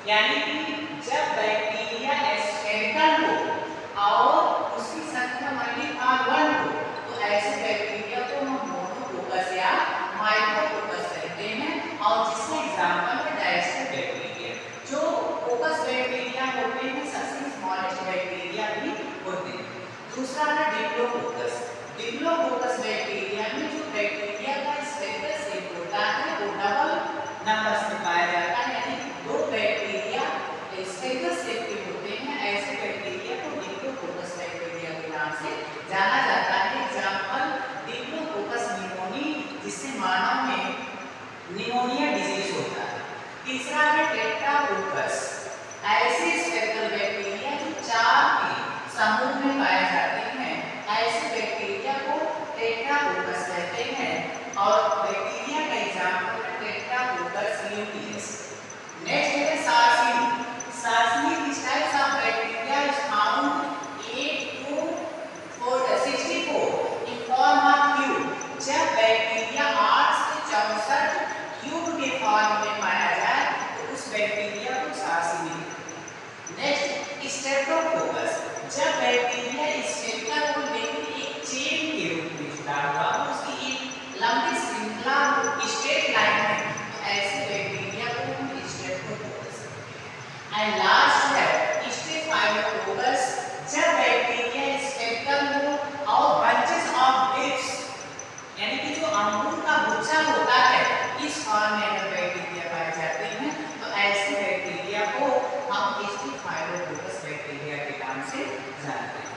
यानी कि जब बैक्टीरिया स्फेरिकल हो और उसकी संख्या मल्टीपल 1 हो तो ऐसे बैक्टीरिया को हम मोनोकोकस या माइक्रोकोकस कहते हैं। और जिसका एग्जांपल है डायस्टर बैक्टीरिया। जो कोकस बैक्टीरिया होते हैं सबसे स्मॉलेस्ट बैक्टीरिया भी होते हैं। दूसरा है डिप्लोकोकस। डिप्लोकोकस बैक्टीरिया में जो बैक्टीरिया का स्फेरिकल शेप होता है वो डबल नंबर्स में पाया जाता है, यानी दो बैक्टीरिया स्फेरिकल शेप के होते हैं। ऐसे बैक्टीरिया को डिप्लोकोकस बैक्टीरिया के नाम से जाना जाता है। एग्जांपल डिप्लोकोकस निमोनी, जिससे मानव में निमोनिया डिजीज होता है। तीसरा है टेट्राकोकस। ऐसे स्फेरिकल बैक्टीरिया जो 4 के समूह में पाए जाते हैं, ऐसे बैक्टीरिया को टेट्राकोकस कहते हैं। और बैक्टीरिया का एग्जांपल है टेट्राकोकस ल्यूटियस। नेक्स्ट है sarcinae. Sarcinae this types of bacteria is found 8 to 64 in form of cube। जब बैक्टीरिया 8 से 64 क्यूब के फॉर्म में पाया जाए तो उस बैक्टीरिया को सार्सिनी। Next streptococcus. जब बैक्टीरिया स्फेरिकल हो लेकिन एक चेन के रूप में जुड़ा हुआ हो, उसकी एक लंबी श्रृंखला स्ट्रेट लाइन में, तो ऐसे बैक्टीरिया को हम स्ट्रेप्टोकोकस कहते हैं। एंड लास्ट है स्टेफाइलोकोकस। जब बैक्टीरिया स्फेरिकल हो और बंचेस ऑफ ग्रेप्स यानी कि जो अंगूर का गुच्छा होता है इस फॉर्म में अगर बैक्टीरिया पाए जाते हैं तो ऐसे बैक्टीरिया को हम स्टेफाइलोकोकस बैक्टीरिया के नाम से जानते हैं।